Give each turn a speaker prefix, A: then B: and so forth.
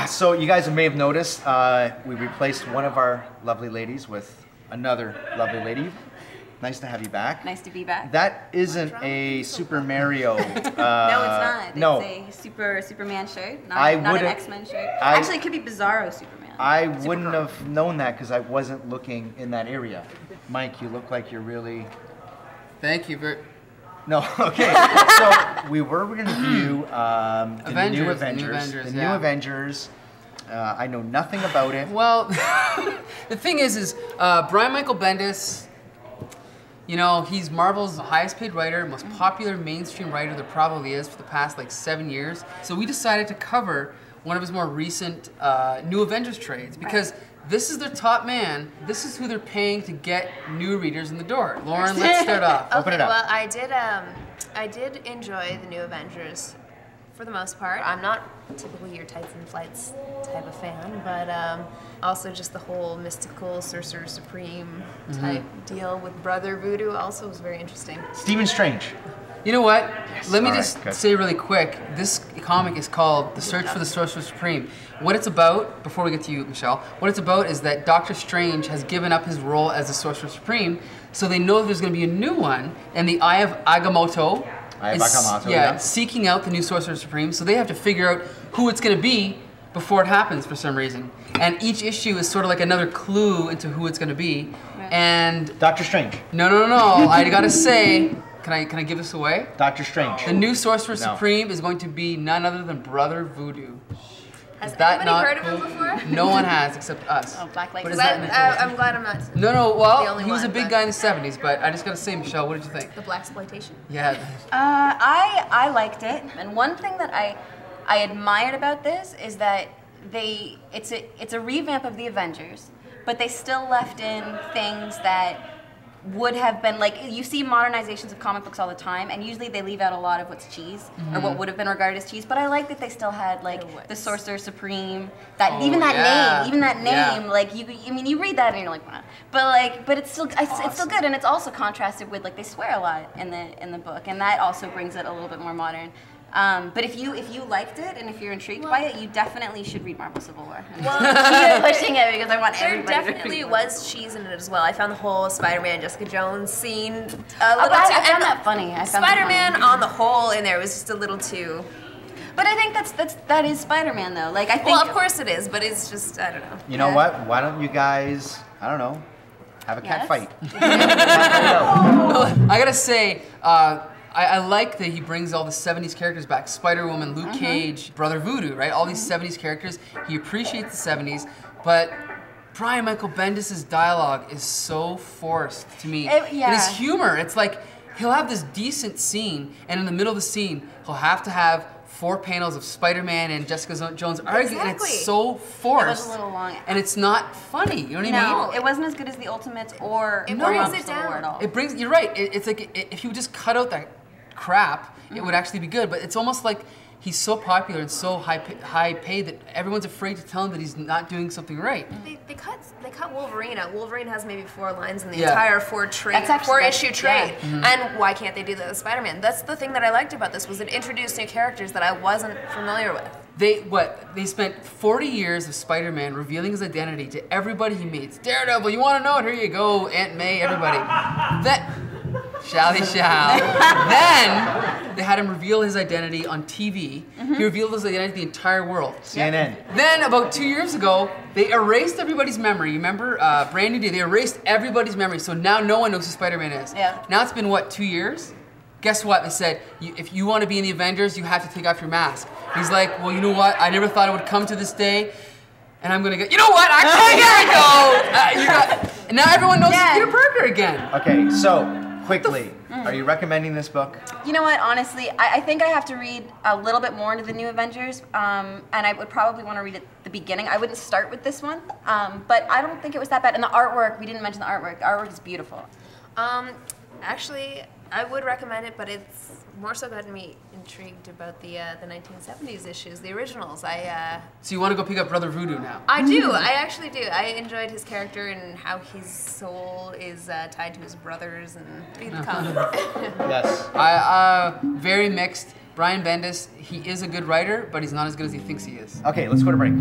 A: So you guys may have noticed we replaced one of our lovely ladies with another lovely lady. Nice to have you back.
B: Nice to be back.
A: That isn't a Super Mario.
B: No, it's not.
A: No.
B: It's a Superman shirt, not an X-Men shirt. Actually, it could be Bizarro Superman.
A: I wouldn't have known that because I wasn't looking in that area. Mike, you look like you're really...
C: Thank you very...
A: No, okay. So we were going to review the new Avengers. I know nothing about it.
C: Well, the thing is Brian Michael Bendis, you know, he's Marvel's highest paid writer, most popular mainstream writer there probably is for the past like 7 years. So we decided to cover one of his more recent new Avengers trades because this is their top man. This is who they're paying to get new readers in the door. Lauren, let's start off.
D: Okay,
A: Open it up.
D: well, I did enjoy the new Avengers for the most part. I'm not typically your Tights and Flights type of fan, but also just the whole mystical Sorcerer Supreme type deal with Brother Voodoo also was very interesting.
A: Stephen Strange.
C: You know what?
A: Yes.
C: Let me
A: All
C: just
A: right,
C: say really quick, this comic is called The Search for the Sorcerer Supreme. What it's about, before we get to you, Michelle, what it's about is that Doctor Strange has given up his role as the Sorcerer Supreme, so they know there's going to be a new one, and the Eye of Agamotto is seeking out the new Sorcerer Supreme, so they have to figure out who it's going to be before it happens for some reason. And each issue is sort of like another clue into who it's going to be. And
A: Doctor Strange.
C: No. I gotta say, can I give this away?
A: Doctor Strange.
C: The new Sorcerer Supreme is going to be none other than Brother Voodoo.
D: Has anybody heard of him before?
C: No one has except us.
B: Oh, Black Light.
D: I'm glad I'm not.
C: No. Well,
D: the only
C: he was a
D: one,
C: big
D: but-
C: guy in the '70s, but I just gotta say, Michelle, what did you think?
D: The blaxploitation.
C: Yeah.
B: I liked it, and one thing that I admired about this is that it's a revamp of the Avengers, but they still left in things that would have been like, you see modernizations of comic books all the time, and usually they leave out a lot of what's cheese or what would have been regarded as cheese. But I like that they still had like the Sorcerer Supreme, even that name, like you read that and you're like, wow. but it's still good, and it's also contrasted with like they swear a lot in the book, and that also brings it a little bit more modern. But if you liked it and if you're intrigued by it, you definitely should read Marvel Civil War.
D: Well,
B: I'm pushing it because I want everybody
D: there
B: to
D: definitely
B: read
D: was cheese in it as well. I found the whole Spider-Man, Jessica Jones scene a little
B: I found that funny.
D: Spider-Man on the whole in there was just a little too.
B: But I think that is Spider-Man though. Like I think.
D: Well, of course it is, but it's just I don't know.
A: You know what? Why don't you guys, I don't know, have a cat fight?
C: I gotta say, I like that he brings all the 70s characters back. Spider-Woman, Luke Cage, Brother Voodoo, right? All these 70s characters. He appreciates the 70s, but Brian Michael Bendis' dialogue is so forced to me. And his humor, it's like he'll have this decent scene, and in the middle of the scene, he'll have to have 4 panels of Spider-Man and Jessica Jones arguing, and it's so forced.
B: It was a little long.
C: And it's not funny, you know what I mean?
B: No, it wasn't as good as the Ultimates or
D: It brings it down.
B: at all.
C: It brings, you're right, it's like if you just cut out that crap, it would actually be good, but it's almost like he's so popular and so high paid that everyone's afraid to tell him that he's not doing something right.
D: They cut Wolverine out. Wolverine has maybe 4 lines in the entire 4-issue trade. And why can't they do that with Spider-Man? That's the thing that I liked about this, was it introduced new characters that I wasn't familiar with.
C: They spent 40 years of Spider-Man revealing his identity to everybody he meets. Daredevil, you want to know it? Here you go, Aunt May, everybody. Shall. Then they had him reveal his identity on TV. He revealed his identity to the entire world.
A: CNN.
C: Then about 2 years ago, they erased everybody's memory. You remember Brand New Day? They erased everybody's memory, so now no one knows who Spider-Man is.
B: Yeah.
C: Now it's been what, 2 years? Guess what? They said, if you want to be in the Avengers, you have to take off your mask. He's like, well, you know what? I never thought it would come to this day. And I'm gonna go, you know what? Actually, here I go. And now everyone knows it's Peter Parker again.
A: Okay, so quickly, are you recommending this book?
B: You know what? Honestly, I think I have to read a little bit more into the new Avengers, and I would probably want to read at the beginning. I wouldn't start with this one, but I don't think it was that bad. And the artwork, we didn't mention the artwork. The artwork is beautiful.
D: Actually, I would recommend it, but it's more so gotten me intrigued about the 1970s issues, the originals.
C: So you want to go pick up Brother Voodoo now?
D: I do. I actually do. I enjoyed his character and how his soul is tied to his brothers and read the comic.
A: Yes.
C: Very mixed. Brian Bendis, he is a good writer, but he's not as good as he thinks he is.
A: Okay, let's go to break.